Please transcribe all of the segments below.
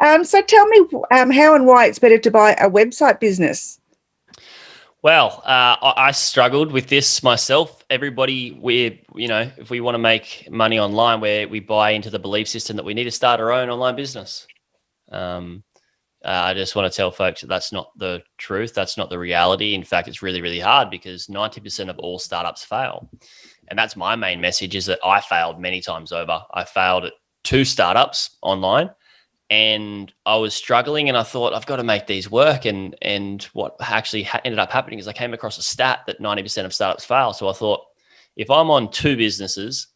So tell me how and why it's better to buy a website business. Well, I struggled with this myself. Everybody, if we want to make money online, we buy into the belief system that we need to start our own online business. I just want to tell folks that that's not the truth. That's not the reality. In fact, it's really, really hard because 90% of all startups fail. And that's my main message, is that I failed many times over. I failed at 2 startups online, and I was struggling, and I thought, I've got to make these work. And what actually ended up happening is I came across a stat that 90% of startups fail. So I thought, if I'm on 2 businesses,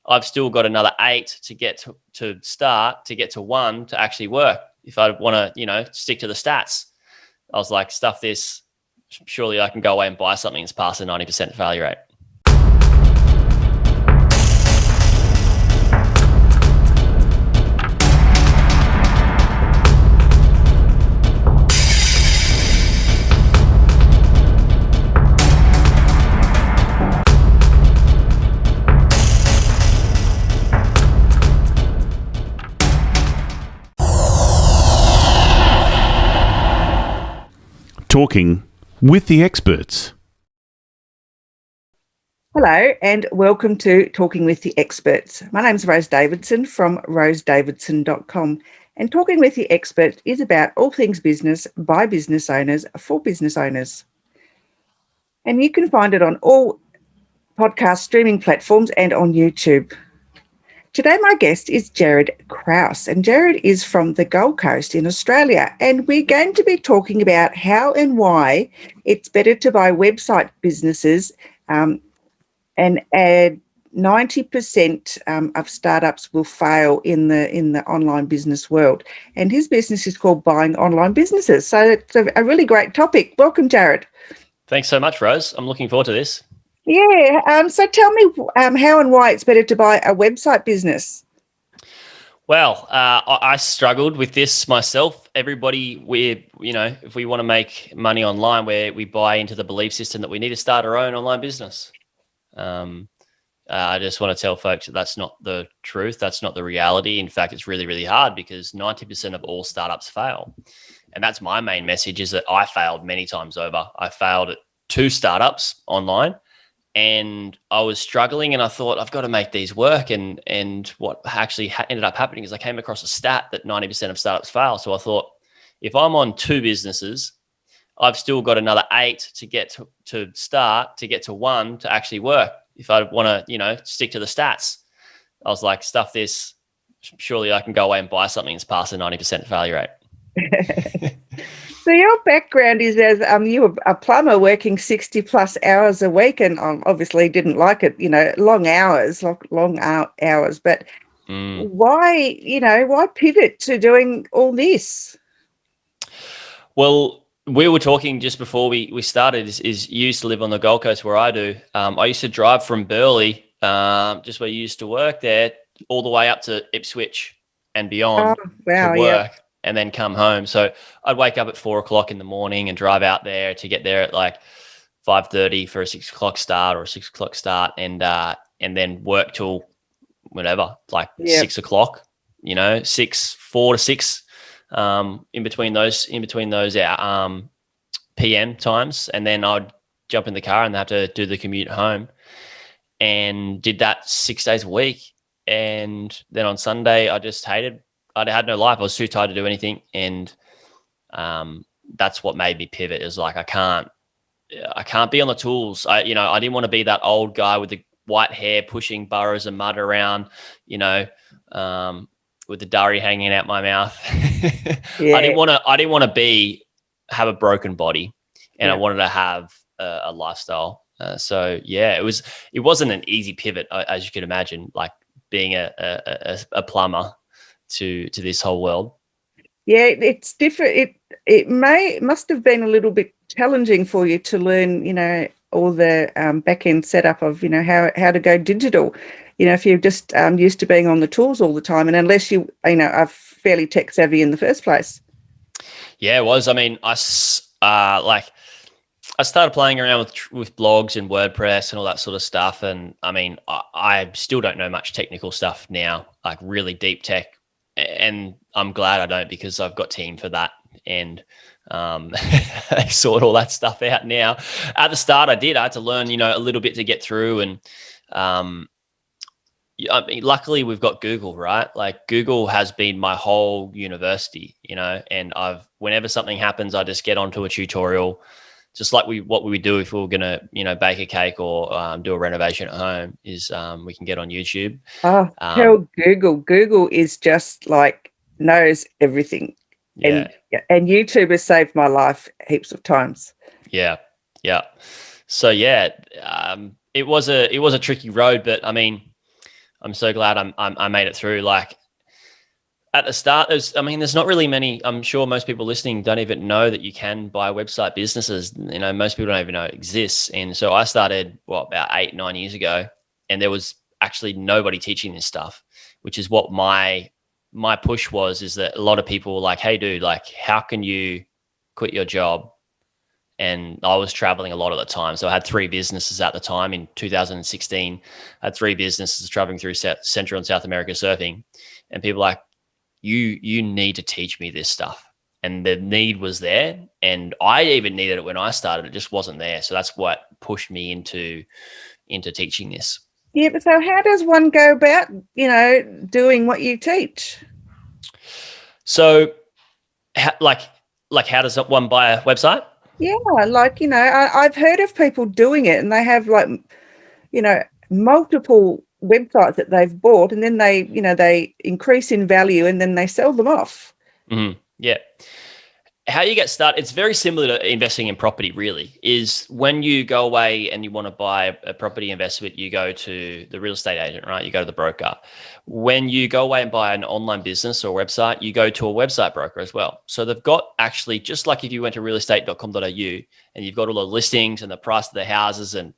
I've still got another 8 to get to start, to get to 1 to actually work. If I want to, stick to the stats, I was like, stuff this. Surely I can go away and buy something that's past the 90% failure rate. Talking with the experts. Hello and welcome to Talking with the Experts. My name is Rose Davidson from rosedavidson.com, and Talking with the Experts is about all things business by business owners for business owners. And you can find it on all podcast streaming platforms and on YouTube. Today, my guest is Jaryd Krause, and Jaryd is from the Gold Coast in Australia, and we're going to be talking about how and why it's better to buy website businesses, and 90% of startups will fail in the online business world. And his business is called Buying Online Businesses. So it's a really great topic. Welcome, Jaryd. Thanks so much, Rose. I'm looking forward to this. Yeah. So tell me how and why it's better to buy a website business. Well, I struggled with this myself. Everybody, if we want to make money online, we buy into the belief system that we need to start our own online business. I just want to tell folks that that's not the truth. That's not the reality. In fact, it's really, really hard because 90% of all startups fail. And that's my main message, is that I failed many times over. I failed at 2 startups online, and I was struggling, and I thought, I've got to make these work. And what actually ended up happening is I came across a stat that 90% of startups fail. So I thought, if I'm on 2 businesses, I've still got another 8 to get to start, to get to 1 to actually work. If I want to, stick to the stats, I was like, stuff this. Surely I can go away and buy something that's past the 90% failure rate. So your background is as you were a plumber working 60 plus hours a week, and obviously didn't like it, long hours. But why pivot to doing all this? Well, we were talking just before we started, is you used to live on the Gold Coast where I do. I used to drive from Burleigh, just where you used to work there, all the way up to Ipswich and beyond to work. Yeah. And then come home. So I'd wake up at 4 o'clock in the morning and drive out there to get there at like 5:30 for a 6 o'clock start or a 6 o'clock start, and then work till whatever, like 6 o'clock, 4 to 6, in between those PM times. And then I'd jump in the car and have to do the commute home, and did that 6 days a week. And then on Sunday, I just I had no life. I was too tired to do anything. And that's what made me pivot, is like, I can't be on the tools. I didn't want to be that old guy with the white hair pushing burrows of mud around, with the durry hanging out my mouth. Yeah. I didn't want to have a broken body, and I wanted to have a lifestyle. It wasn't an easy pivot, as you could imagine, like being a plumber to this whole world. Yeah, it's different. It must have been a little bit challenging for you to learn, all the back end setup of, how to go digital. If you're just used to being on the tools all the time, and unless you are fairly tech savvy in the first place. Yeah, it was. I mean, I started playing around with blogs and WordPress and all that sort of stuff. And I mean, I still don't know much technical stuff now, like really deep tech. and I'm glad I don't, because I've got team for that. And I sort all that stuff out now. At the start, I had to learn, a little bit to get through. And I mean, luckily we've got Google, right? Like Google has been my whole university, and whenever something happens, I just get onto a tutorial, just like what we would do if we were going to, bake a cake or do a renovation at home, is we can get on YouTube. Oh, tell Google. Google is just like knows everything. Yeah. And YouTube has saved my life heaps of times. Yeah. Yeah. So it was a tricky road, but I mean, I'm so glad I made it through. Like at the start, there's not really many. I'm sure most people listening don't even know that you can buy website businesses. Most people don't even know it exists. And so I started about 8-9 years ago, and there was actually nobody teaching this stuff, which is what my push was. Is that a lot of people were like, "Hey, dude, like, how can you quit your job?" And I was traveling a lot at the time. So I had 3 businesses at the time in 2016. I had 3 businesses traveling through Central and South America surfing. And people were like, you need to teach me this stuff. And the need was there. And I even needed it when I started. It just wasn't there. So that's what pushed me into teaching this. Yeah, but so how does one go about, doing what you teach? So like how does one buy a website? Yeah, like, I've heard of people doing it, and they have like, multiple websites that they've bought, and then they increase in value and then they sell them off. Mm-hmm. Yeah. How you get started, it's very similar to investing in property, really, is when you go away and you want to buy a property investment, you go to the real estate agent, right? You go to the broker. When you go away and buy an online business or website, you go to a website broker as well. So they've got actually, just like if you went to realestate.com.au and you've got all the listings and the price of the houses and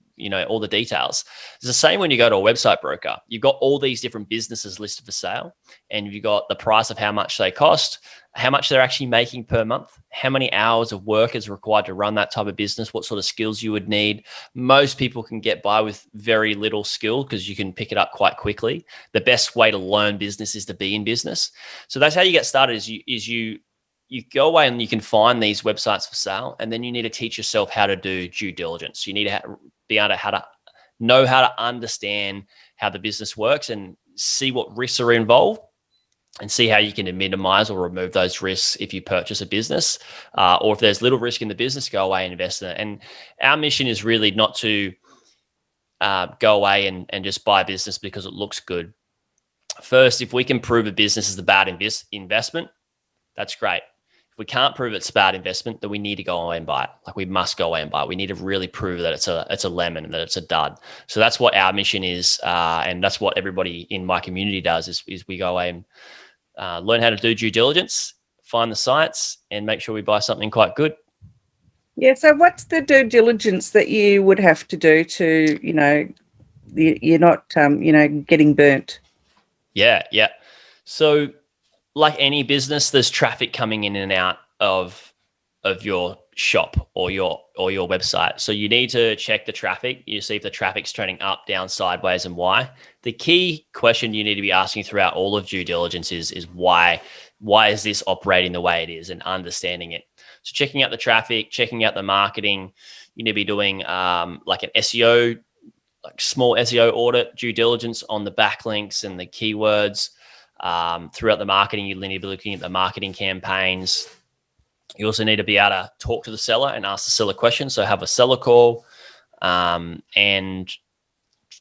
all the details. It's the same when you go to a website broker. You've got all these different businesses listed for sale, and you've got the price of how much they cost, how much they're actually making per month, how many hours of work is required to run that type of business, what sort of skills you would need. Most people can get by with very little skill because you can pick it up quite quickly. The best way to learn business is to be in business. So that's how you get started. You go away and you can find these websites for sale, and then you need to teach yourself how to do due diligence. You need to be able to know how to understand how the business works and see what risks are involved, and see how you can minimize or remove those risks if you purchase a business, or if there's little risk in the business, go away and invest in it. And our mission is really not to go away and just buy a business because it looks good. First, if we can prove a business is a bad investment, that's great. If we can't prove it's a bad investment, then we need to go away and buy it. Like, we must go away and buy it. We need to really prove that it's a lemon and that it's a dud. So that's what our mission is, and that's what everybody in my community does. Is we go away and learn how to do due diligence, find the sites, and make sure we buy something quite good. Yeah. So what's the due diligence that you would have to do to, you're not, getting burnt? Yeah. So, like any business, there's traffic coming in and out of your shop or your website. So you need to check the traffic. You see if the traffic's trending up, down, sideways, and why. The key question you need to be asking throughout all of due diligence is why is this operating the way it is, and understanding it. So checking out the traffic, checking out the marketing. You need to be doing like an SEO, like small SEO audit, due diligence on the backlinks and the keywords. Throughout the marketing, you need to be looking at the marketing campaigns. You also need to be able to talk to the seller and ask the seller questions. So have a seller call, and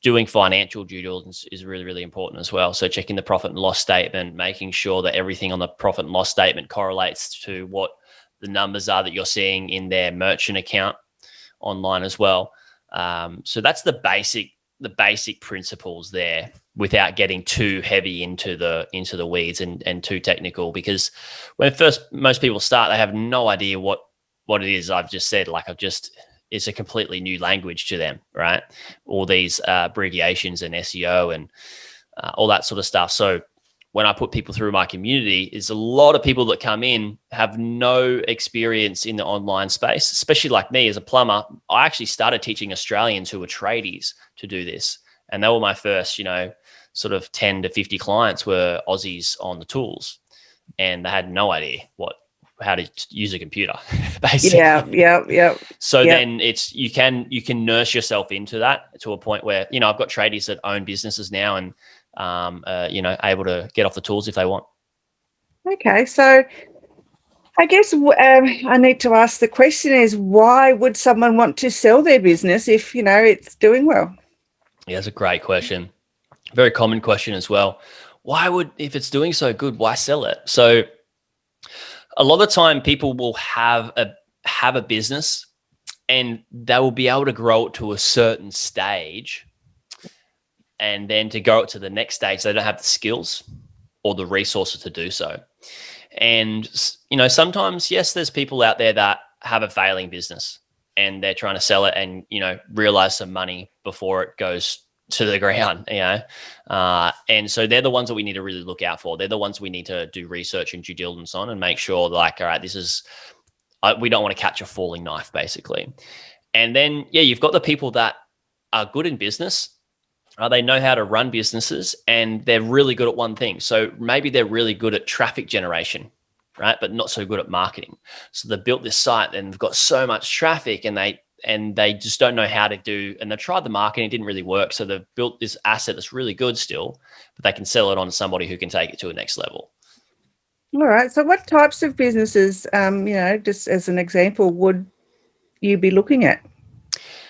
doing financial due diligence is really, really important as well. So checking the profit and loss statement, making sure that everything on the profit and loss statement correlates to what the numbers are that you're seeing in their merchant account online as well. So that's the basic principles there, without getting too heavy into the weeds and too technical, because when most people start, they have no idea what it is I've just said. Like, it's a completely new language to them, right? All these abbreviations and SEO and all that sort of stuff. So when I put people through my community, is a lot of people that come in have no experience in the online space, especially like me as a plumber. I actually started teaching Australians who were tradies to do this. And they were my first, sort of 10 to 50 clients were Aussies on the tools, and they had no idea how to use a computer, basically. Yeah. So then you can nurse yourself into that to a point where, I've got tradies that own businesses now and, able to get off the tools if they want. Okay. So I guess I need to ask the question is, why would someone want to sell their business if, it's doing well? Yeah, that's a great question. Very common question as well. If it's doing so good, why sell it? So a lot of the time people will have a business and they will be able to grow it to a certain stage, and then to go to the next stage, they don't have the skills or the resources to do so. And, sometimes, yes, there's people out there that have a failing business and they're trying to sell it and, realize some money before it goes to the ground, and so they're the ones that we need to really look out for. They're the ones we need to do research and due diligence on and make sure, like, all right, we don't want to catch a falling knife, basically. And then, you've got the people that are good in business. They know how to run businesses and they're really good at one thing. So maybe they're really good at traffic generation, right? But not so good at marketing. So they built this site and they've got so much traffic and they just don't know how to do, and they tried the marketing, it didn't really work. So they've built this asset that's really good still, but they can sell it on to somebody who can take it to a next level. All right. So what types of businesses, just as an example, would you be looking at?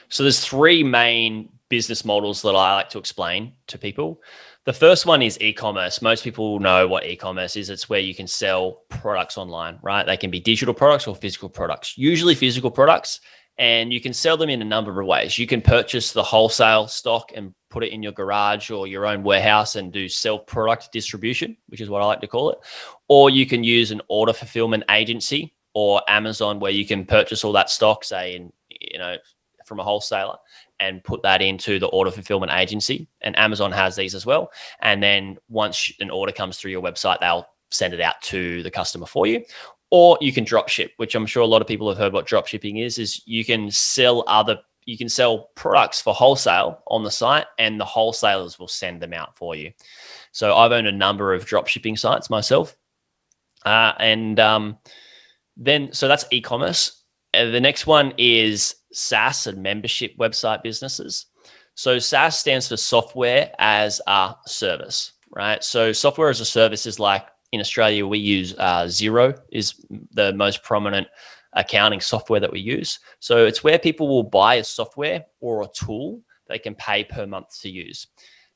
So there's three main business models that I like to explain to people. The first one is e-commerce. Most people know what e-commerce is. It's where you can sell products online, right? They can be digital products or physical products, usually physical products, and you can sell them in a number of ways. You can purchase the wholesale stock and put it in your garage or your own warehouse and do self-product distribution, which is what I like to call it. Or you can use an order fulfillment agency or Amazon, where you can purchase all that stock, say, from a wholesaler, and put that into the order fulfillment agency. And Amazon has these as well. And then once an order comes through your website, they'll send it out to the customer for you. Or you can drop ship, which I'm sure a lot of people have heard what drop shipping is you can sell products for wholesale on the site and the wholesalers will send them out for you. So I've owned a number of drop shipping sites myself. So that's e-commerce. The next one is SaaS and membership website businesses. So SaaS stands for software as a service, right? So software as a service is like, in Australia, we use Xero is the most prominent accounting software that we use. So it's where people will buy a software or a tool they can pay per month to use.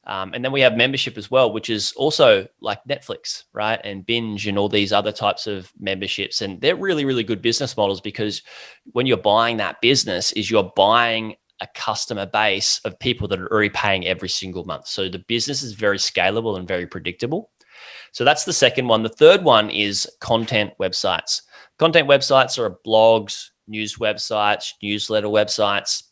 And then we have membership as well, which is also like Netflix, right? And Binge and all these other types of memberships. And they're really, really good business models, because when you're buying that business, you're buying a customer base of people that are already paying every single month. So the business is very scalable and very predictable. So that's the second one. The third one is content websites. Content websites are blogs, news websites, newsletter websites,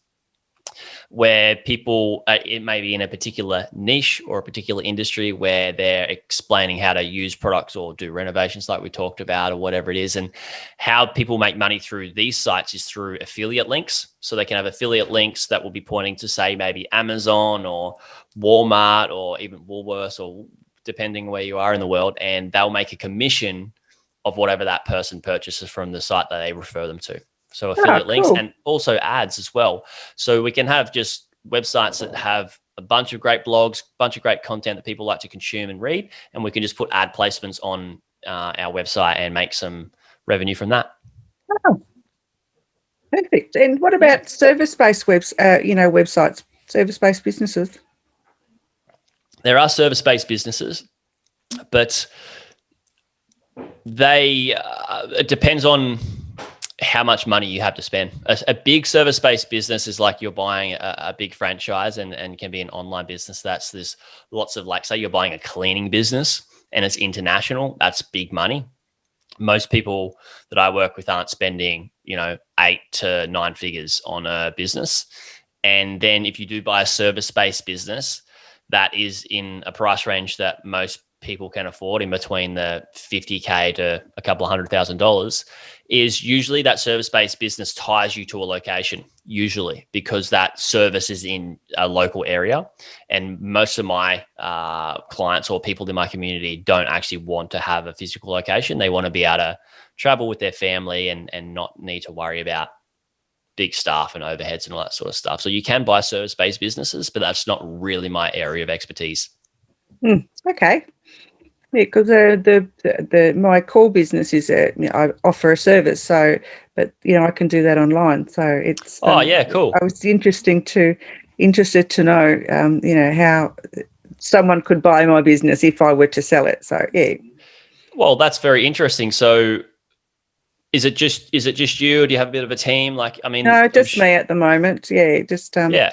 where people, it may be in a particular niche or a particular industry where they're explaining how to use products or do renovations like we talked about, or whatever it is. And how people make money through these sites is through affiliate links. So they can have affiliate links that will be pointing to, say, maybe Amazon or Walmart or even Woolworths, or depending where you are in the world, and they'll make a commission of whatever that person purchases from the site that they refer them to. So affiliate links, and also ads as well. So we can have just websites that have a bunch of great blogs, bunch of great content that people like to consume and read, and we can just put ad placements on our website and make some revenue from that. Oh, perfect. And what about service-based websites, service-based businesses? There are service-based businesses, but it depends on how much money you have to spend. A big service-based business is like you're buying a big franchise, and can be an online business. There's lots of, like, say you're buying a cleaning business and it's international. That's big money. Most people that I work with aren't spending, 8 to 9 figures on a business. And then if you do buy a service-based business, that is in a price range that most people can afford in between the $50K to a couple of $100,000 is usually that service-based business ties you to a location, usually because that service is in a local area. And most of my clients or people in my community don't actually want to have a physical location. They want to be able to travel with their family and not need to worry about big staff and overheads and all that sort of stuff. So you can buy service-based businesses, but that's not really my area of expertise. Okay. Yeah, because my core business is I offer a service, so but I can do that online. So it's yeah, cool. I was interested to know how someone could buy my business if I were to sell it. So yeah. Well, that's very interesting. So is it just you? Or do you have a bit of a team? Like, I mean, No, just me at the moment. Yeah, just yeah.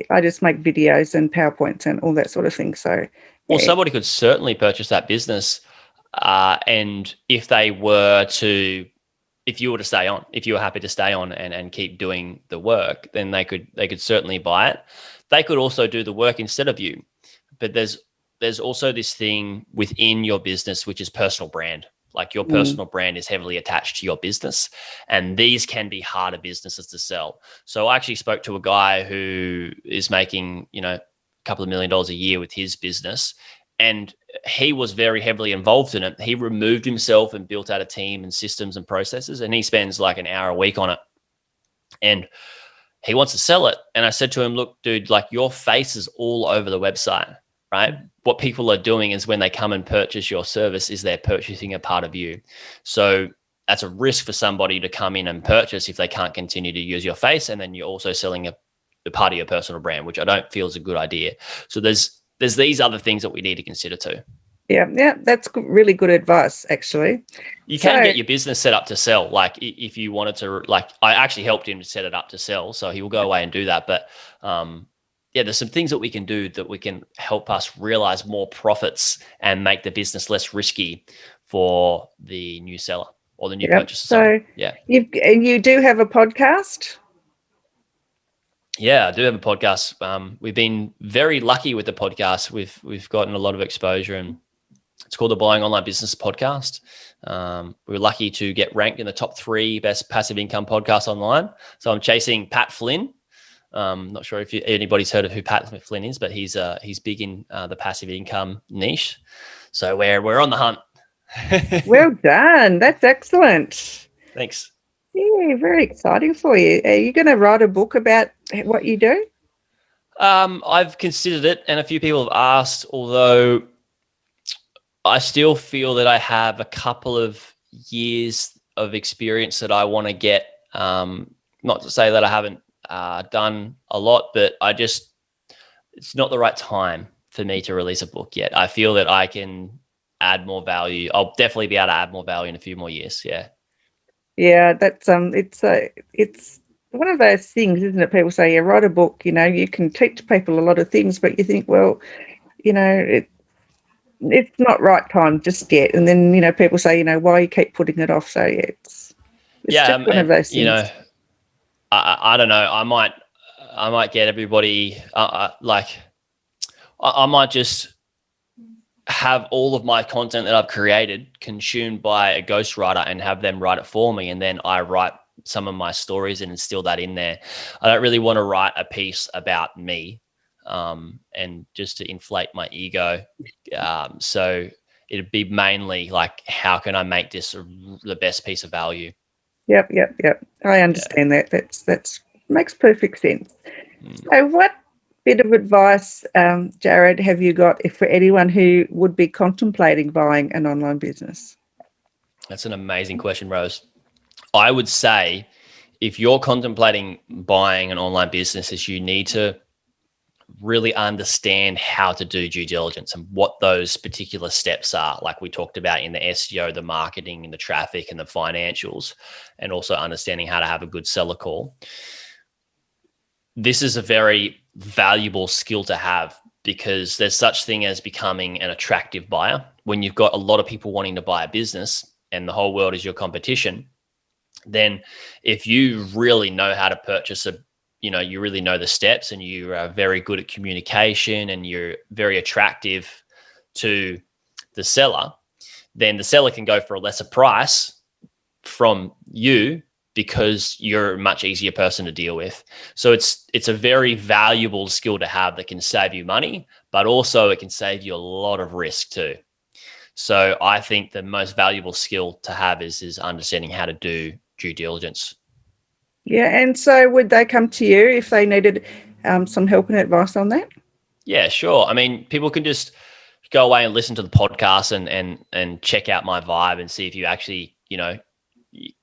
I just make videos and PowerPoints and all that sort of thing. So Well, somebody could certainly purchase that business, and if you were to stay on, if you were happy to stay on and keep doing the work, then they could certainly buy it. They could also do the work instead of you. But there's also this thing within your business, which is personal brand. Like your personal brand is heavily attached to your business, and these can be harder businesses to sell. So I actually spoke to a guy who is making, a couple of $1 million a year with his business, and he was very heavily involved in it. He removed himself and built out a team and systems and processes, and he spends like an hour a week on it. And he wants to sell it. And I said to him, look, dude, like your face is all over the website, right? What people are doing is when they come and purchase your service is they're purchasing a part of you. So that's a risk for somebody to come in and purchase if they can't continue to use your face. And then you're also selling a part of your personal brand, which I don't feel is a good idea. So there's these other things that we need to consider too. Yeah, that's really good advice, actually. You can get your business set up to sell. Like if you wanted to, like I actually helped him to set it up to sell. So he will go away and do that. But there's some things that we can do that we can help us realize more profits and make the business less risky for the new seller or the new purchaser. So you do have a podcast? Yeah, I do have a podcast. We've been very lucky with the podcast. We've gotten a lot of exposure, and it's called the Buying Online Business Podcast. We were lucky to get ranked in the top 3 best passive income podcasts online. So I'm chasing Pat Flynn. Not sure if anybody's heard of who Pat Flynn is, but he's big in the passive income niche. So we're on the hunt. Well done. That's excellent. Thanks. Yeah, very exciting for you. Are you going to write a book about what you do? I've considered it, and a few people have asked, although I still feel that I have a couple of years of experience that I want to get. Not to say that I haven't done a lot, but it's not the right time for me to release a book yet. I feel that I can add more value. I'll definitely be able to add more value in a few more years. Yeah. Yeah, that's it's one of those things, isn't it? People say, write a book, you can teach people a lot of things, but you think, well, it's not right time just yet. And then, people say, why you keep putting it off. So yeah, it's just one of those things. I don't know. I might get everybody I might just have all of my content that I've created consumed by a ghostwriter and have them write it for me. And then I write some of my stories and instill that in there. I don't really want to write a piece about me and just to inflate my ego. So it'd be mainly like, how can I make this the best piece of value? Yep. I understand that. That's makes perfect sense. So what bit of advice, Jaryd, have you got for anyone who would be contemplating buying an online business? That's an amazing question, Rose. I would say if you're contemplating buying an online business, you need to really understand how to do due diligence and what those particular steps are, like we talked about in the SEO, the marketing, and the traffic and the financials, and also understanding how to have a good seller call. This is a very valuable skill to have because there's such thing as becoming an attractive buyer. When you've got a lot of people wanting to buy a business and the whole world is your competition, then if you really know how to purchase you really know the steps and you are very good at communication and you're very attractive to the seller, then the seller can go for a lesser price from you because you're a much easier person to deal with. So it's a very valuable skill to have that can save you money, but also it can save you a lot of risk too. So I think the most valuable skill to have is understanding how to do due diligence. Yeah, and so would they come to you if they needed some help and advice on that? Yeah, sure. I mean, people can just go away and listen to the podcast and check out my vibe and see if you actually,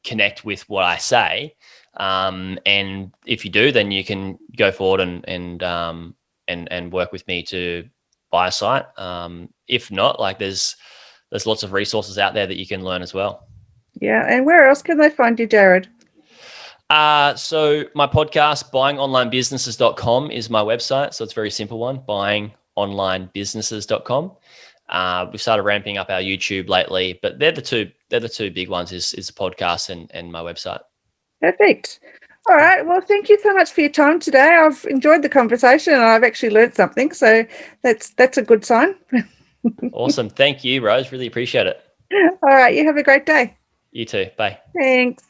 connect with what I say. And if you do, then you can go forward and work with me to buy a site. If not, like there's lots of resources out there that you can learn as well. Yeah, and where else can they find you, Jaryd? So my podcast, buyingonlinebusinesses.com, is my website. So it's a very simple one, buyingonlinebusinesses.com. We've started ramping up our YouTube lately, but they're the two big ones is the podcast and my website. Perfect. All right. Well, thank you so much for your time today. I've enjoyed the conversation and I've actually learned something. So that's a good sign. Awesome. Thank you, Rose. Really appreciate it. All right. You have a great day. You too. Bye. Thanks.